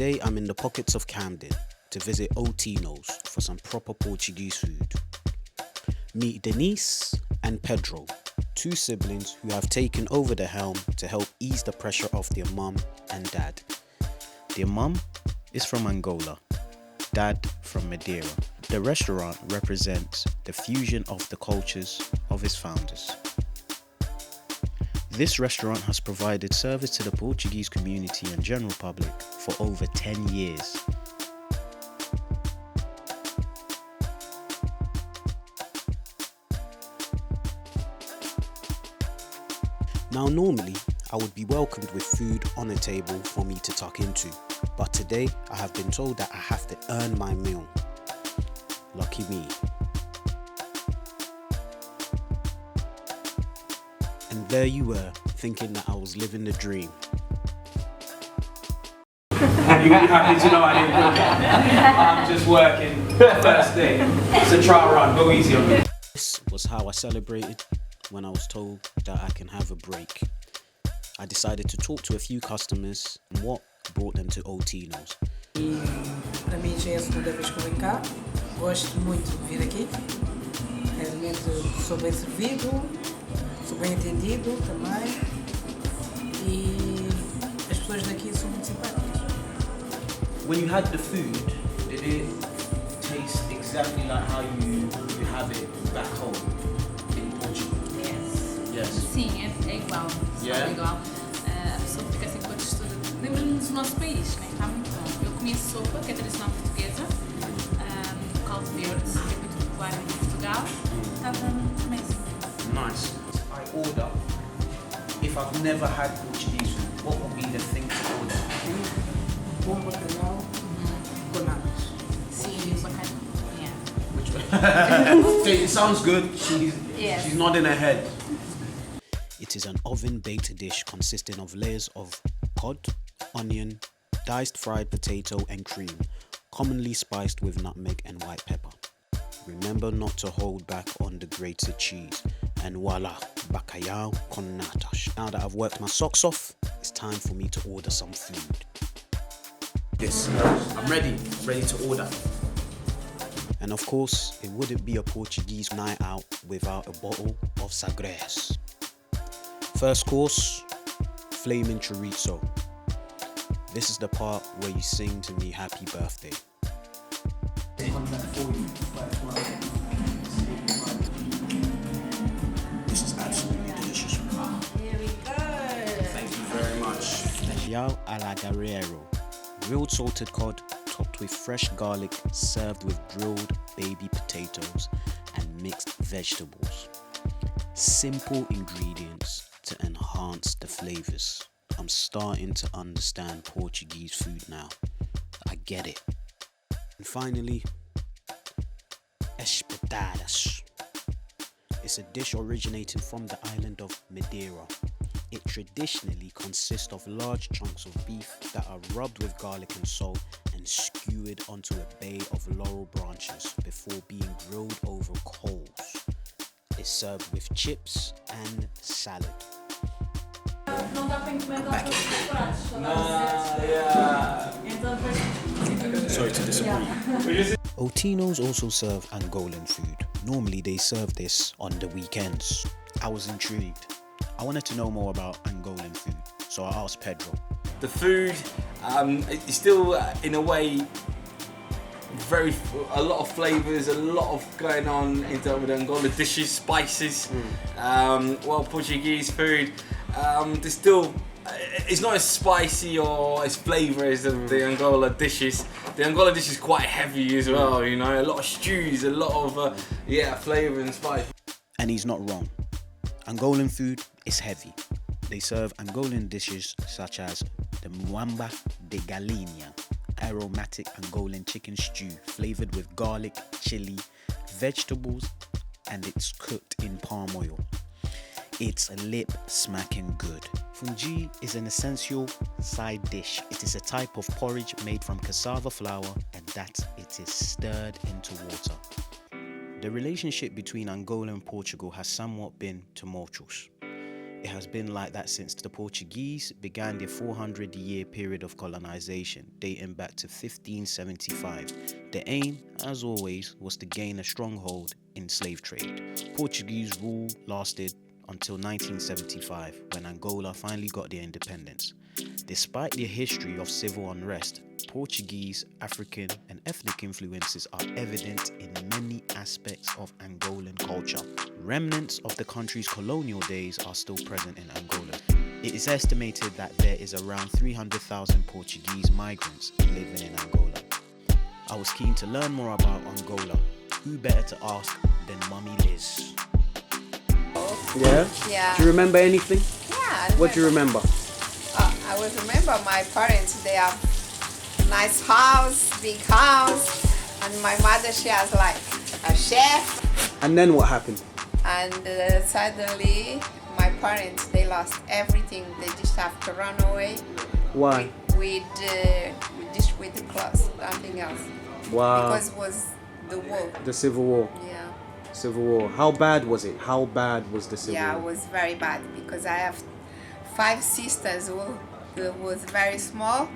Today I'm in the pockets of Camden to visit Otino's for some proper Portuguese food. Meet Denise and Pedro, two siblings who have taken over the helm to help ease the pressure of their mum and dad. Their mum is from Angola, dad from Madeira. The restaurant represents the fusion of the cultures of its founders. This restaurant has provided service to the Portuguese community and general public for over 10 years. Now normally, I would be welcomed with food on a table for me to tuck into, but today I have been told that I have to earn my meal. Lucky me. And there you were, thinking that I was living the dream. You happy to know I didn't do that? I'm just working. First day. It's a trial run. Go easy on me. This was how I celebrated when I was told that I can have a break. I decided to talk to a few customers and what brought them to Otino's. Para mim já é a segunda vez que eu venho cá. Gosto muito de vir aqui. Realmente sou bem servido, sou bem atendido também. E as pessoas daqui são muito simpáticas. When you had the food, did it taste exactly like how you have it back home in Portugal? Yes. Sim, é igual. Yeah. É igual. A pessoa fica assim com a textura. Lembra-nos do nosso país, né? Está muito bom. Eu comi a sopa, que é tradicional portuguesa, caldo verde, que é muito popular em Portugal. Estava amazing. Nice. I order. If I've never had Portuguese food, what would be the thing to order? Bom bacalhau com natas. Sim, o bacalhau. Yeah. Which one? Okay, it sounds good. She's nodding her head. It is an oven-baked dish consisting of layers of cod, onion, diced fried potato and cream, commonly spiced with nutmeg and white pepper. Remember not to hold back on the grated cheese. And voila, bacalhau con natas. Now that I've worked my socks off, it's time for me to order some food. Yes, I'm ready to order. And of course, it wouldn't be a Portuguese night out without a bottle of Sagres. First course, flaming chorizo. This is the part where you sing to me happy birthday. This is absolutely delicious. Here we go. Thank you very much. Bacalhau a la Guerrero. Grilled salted cod topped with fresh garlic, served with grilled baby potatoes and mixed vegetables. Simple ingredients to enhance the flavors. I'm starting to understand Portuguese food now. I get it. And finally, espetadas. It's a dish originating from the island of Madeira. It traditionally consists of large chunks of beef that are rubbed with garlic and salt and skewered onto a bay of laurel branches before being grilled over coals. It's served with chips and salad. Sorry to disagree. Otino's also serve Angolan food. Normally they serve this on the weekends. I was intrigued. I wanted to know more about Angolan food, so I asked Pedro. The food is still, in a way, a lot of flavours, a lot of going on in terms of the Angola dishes, spices. Well, Portuguese food, there's still, it's not as spicy or as flavoured as the Angola dishes. The Angola dish is quite heavy as well, you know, a lot of stews, a lot of flavour and spice. And he's not wrong. Angolan food is heavy. They serve Angolan dishes such as the muamba de galinha, aromatic Angolan chicken stew flavoured with garlic, chili, vegetables, and it's cooked in palm oil. It's lip-smacking good. Fungi is an essential side dish. It is a type of porridge made from cassava flour and that it is stirred into water. The relationship between Angola and Portugal has somewhat been tumultuous. It has been like that since the Portuguese began their 400-year period of colonization, dating back to 1575. The aim, as always, was to gain a stronghold in slave trade. Portuguese rule lasted until 1975, when Angola finally got their independence. Despite their history of civil unrest, Portuguese, African, and ethnic influences are evident in many aspects of Angolan culture. Remnants of the country's colonial days are still present in Angola. It is estimated that there is around 300,000 Portuguese migrants living in Angola. I was keen to learn more about Angola. Who better to ask than Mummy Liz? Yeah? Yeah. Do you remember anything? Yeah. What do you remember? I would remember my parents, they have nice house, big house, and my mother, she has like a chef. And then what happened? And suddenly, my parents, they lost everything. They just have to run away Why? with the clothes, nothing else. Wow. Because it was the war. The Civil War. Yeah. Civil War. How bad was it? How bad was the Civil Yeah, War? it was very bad because I have 5 sisters who was very small.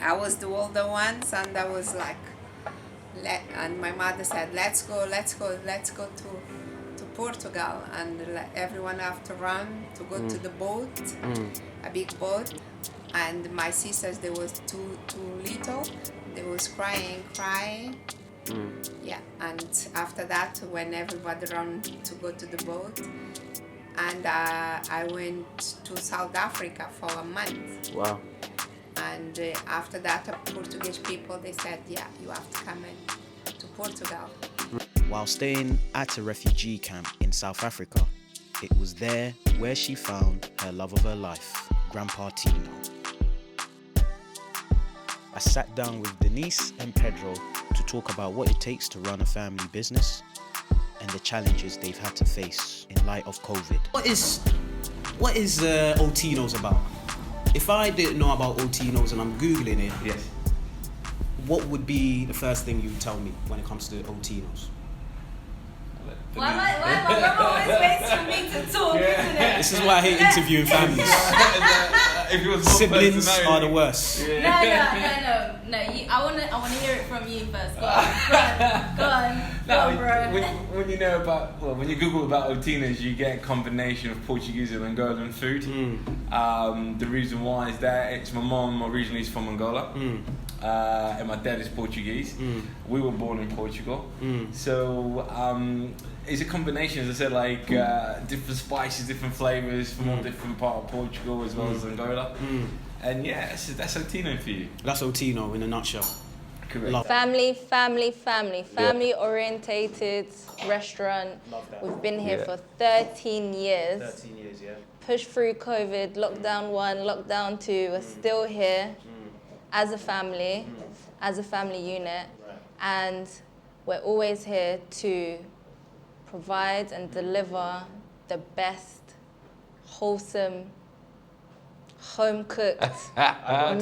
I was the older ones, and I was like, and my mother said, let's go to Portugal, and everyone have to run to go to the boat, a big boat, and my sisters, they was too little, they was crying. Yeah, and after that, when everybody ran to go to the boat, and I went to South Africa for a month. Wow. And after that, the Portuguese people, they said, yeah, you have to come in to Portugal. While staying at a refugee camp in South Africa, it was there where she found her love of her life, Grandpa Tino. I sat down with Denise and Pedro to talk about what it takes to run a family business and the challenges they've had to face in light of COVID. What is Otino's about? If I didn't know about Otino's and I'm Googling it, Yes. what would be the first thing you would tell me when it comes to Otino's? Why my grandma always waits for me to talk, isn't it? This is why I hate interviewing families. If it was one Siblings person, no, are the worst. No. I wanna hear it from you first. Go on, bro. When you know about, when you Google about Otino's, you get a combination of Portuguese and Angolan food. The reason why is that it's my mom originally is from Angola, and my dad is Portuguese. We were born in Portugal, so it's a combination, as I said, like different spices, different flavors from all different part of Portugal as well as Angola. And yeah, that's Otino for you. That's Otino in a nutshell. Correct. Love. Family orientated restaurant. We've been here for 13 years. 13 years, yeah. Pushed through COVID, lockdown 1, lockdown 2. We're still here as a family unit, and we're always here to provide and deliver the best, wholesome, home-cooked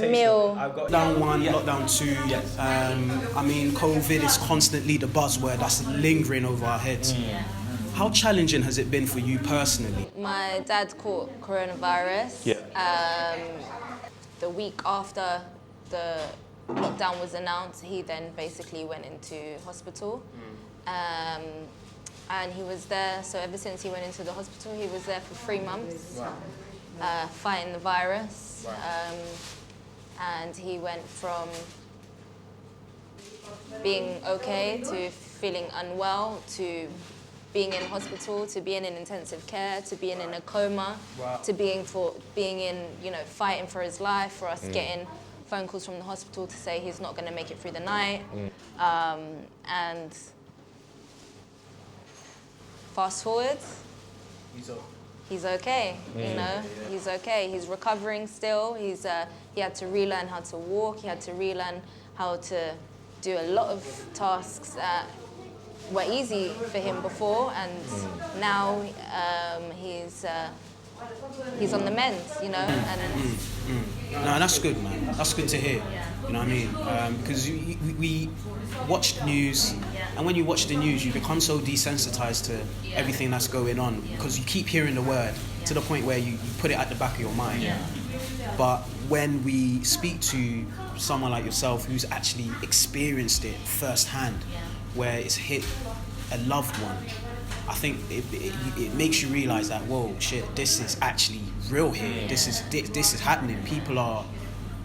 meal. Lockdown 1, lockdown 2. Yes. I mean, COVID is constantly the buzzword that's lingering over our heads. How challenging has it been for you personally? My dad caught coronavirus. The week after the lockdown was announced, he then basically went into hospital. And he was there, so ever since he went into the hospital, he was there for 3 months, fighting the virus. And he went from being okay to feeling unwell to being in hospital, to being in intensive care, to being in a coma, to being in, fighting for his life, for us getting phone calls from the hospital to say he's not going to make it through the night. And fast forward, he's okay, he's okay. He's recovering still. He had to relearn how to walk. He had to relearn how to do a lot of tasks that were easy for him before, and now he's on the mend, and No, that's good, man. That's good to hear. You know what I mean? Because we watch the news, and when you watch the news, you become so desensitized to everything that's going on because you keep hearing the word to the point where you put it at the back of your mind. Yeah. But when we speak to someone like yourself who's actually experienced it firsthand, where it's hit a loved one, I think it makes you realize that, whoa, shit, this is actually real here. This is happening. People are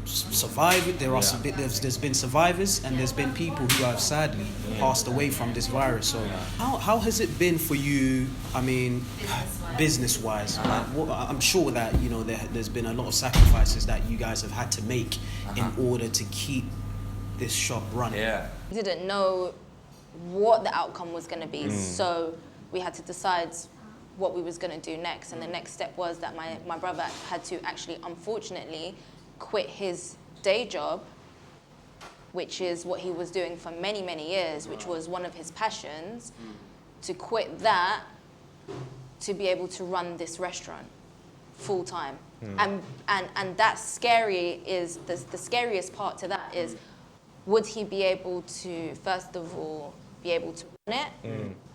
surviving. There's been survivors, and there's been people who have sadly passed away from this virus. So how has it been for you? I mean, business-wise, I'm sure that there's been a lot of sacrifices that you guys have had to make in order to keep this shop running. Yeah. We didn't know what the outcome was going to be, so we had to decide what we was going to do next. And the next step was that my brother had to actually, unfortunately, quit his day job, which is what he was doing for many, many years, which was one of his passions, to quit that to be able to run this restaurant full time. And that's scary. Is the scariest part to that is, would he be able to, first of all, be able to run it,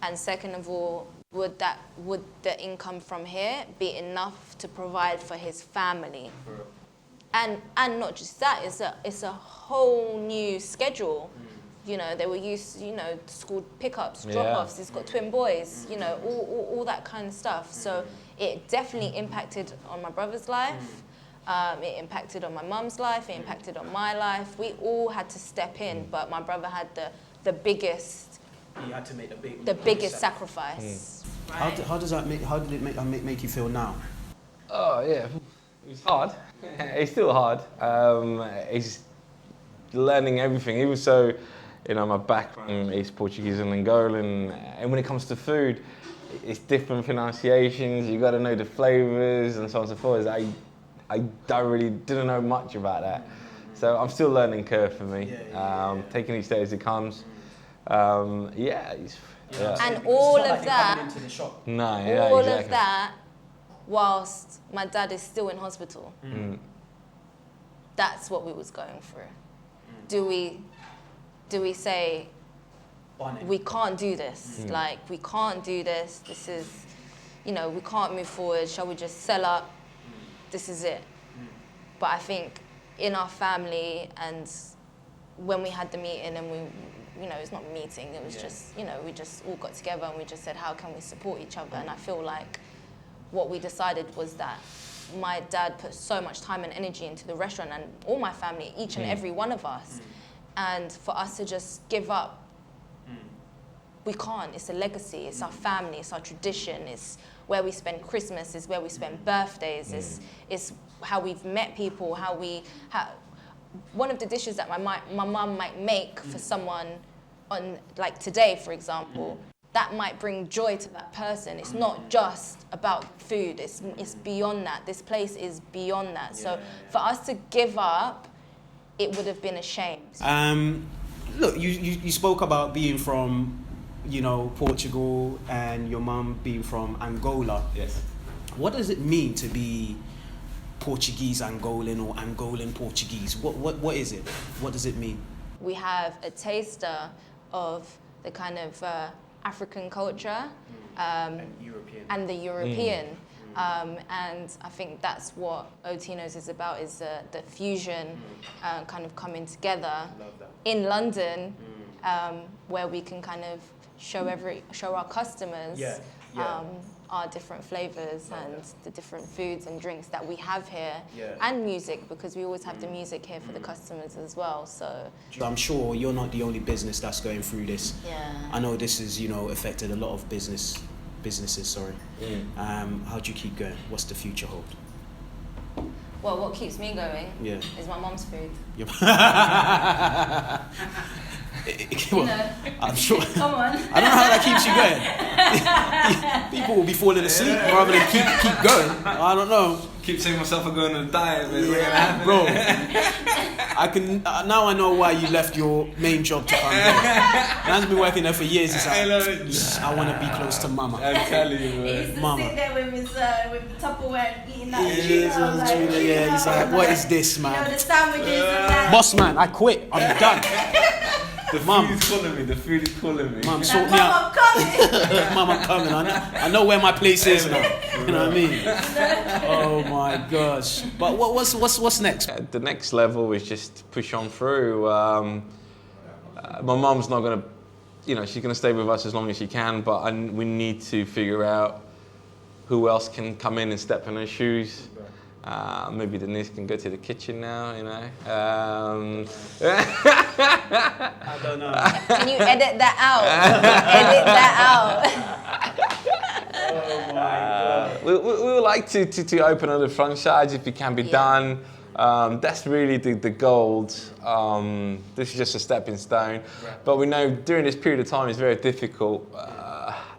and second of all, would the income from here be enough to provide for his family? And not just that, it's a whole new schedule. They were used, school pickups, drop-offs. He's got twin boys, all that kind of stuff. So it definitely impacted on my brother's life. It impacted on my mum's life. It impacted on my life. We all had to step in, but my brother had the biggest. You had to make the biggest sacrifice. How did it make you feel now? Oh yeah, it was hard. It's still hard. It's learning everything. Even so, my background is Portuguese and Angolan, and when it comes to food, it's different pronunciations. You got to know the flavors and so on and so forth. I didn't know much about that, so I'm still learning curve for me. Taking each day as it comes. And all of that. Into the shop. All of that, whilst my dad is still in hospital. That's what we was going through. Do we say we can't do this? Like, we can't do this. This is, we can't move forward. Shall we just sell up? This is it. But I think in our family, and when we had the meeting, and we, it's not a meeting, it was just, we just all got together and we just said, how can we support each other? And I feel like what we decided was that my dad put so much time and energy into the restaurant, and all my family, each and every one of us. And for us to just give up, we can't. It's a legacy, it's our family, it's our tradition, it's where we spend Christmas, it's where we spend birthdays, it's how we've met people, one of the dishes that my mum might make for someone on, like today, for example, that might bring joy to that person. It's not just about food, it's beyond that. This place is beyond that. So for us to give up, it would have been a shame. Look, you spoke about being from, Portugal, and your mum being from Angola. Yes. What does it mean to be Portuguese Angolan or Angolan Portuguese? What is it? What does it mean? We have a taster of the kind of African culture and the European. And I think that's what Otino's is about, is the fusion kind of coming together in London, where we can kind of show our customers our different flavors and the different foods and drinks that we have here, and music, because we always have the music here for the customers as well. So I'm sure you're not the only business that's going through this. Yeah. I know this has affected a lot of businesses. How do you keep going? What's the future hold? Well, what keeps me going is my mum's food. I'm sure. Come on. I don't know how that keeps you going. People will be falling asleep rather than keep going. I don't know. Keep saying myself I'm going on a diet, but bro. I can now I know why you left your main job to come here. Man's been working there for years. He's like, I want to be close to mama. I'm telling you, He man. used to Mama. sit there with his with Tupperware eating that Yeah, tuna. yeah, he's like, what is this, You know, man? the sandwiches and that. Boss man, I quit. I'm done. The Mum. food is calling me. The food is calling me. Mum, Like, sort me Mum, out. I'm coming. Mum, I'm coming. I know where my place is now. You know what I mean? Oh my gosh. But what's next? The next level is just push on through. My mum's not gonna, she's gonna stay with us as long as she can. But we need to figure out who else can come in and step in her shoes. Maybe Denise can go to the kitchen now, I don't know. Can you edit that out? Edit that out. Oh my god. We would like to open another franchise if it can be done. That's really the goal. This is just a stepping stone. But we know during this period of time it's very difficult.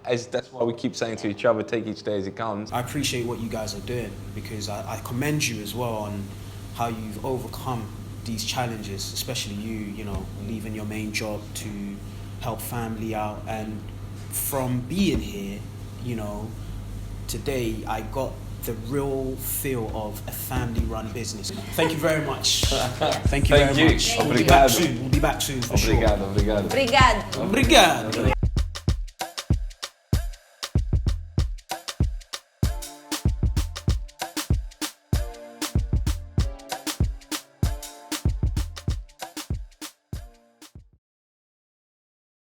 That's why we keep saying to each other, take each day as it comes. I appreciate what you guys are doing because I commend you as well on how you've overcome these challenges, especially you leaving your main job to help family out. And from being here, today I got the real feel of a family-run business. Thank you very much. Thank you very much. Thank you. We'll be back soon. We'll be back soon for sure. Obrigado. Obrigado. Obrigado.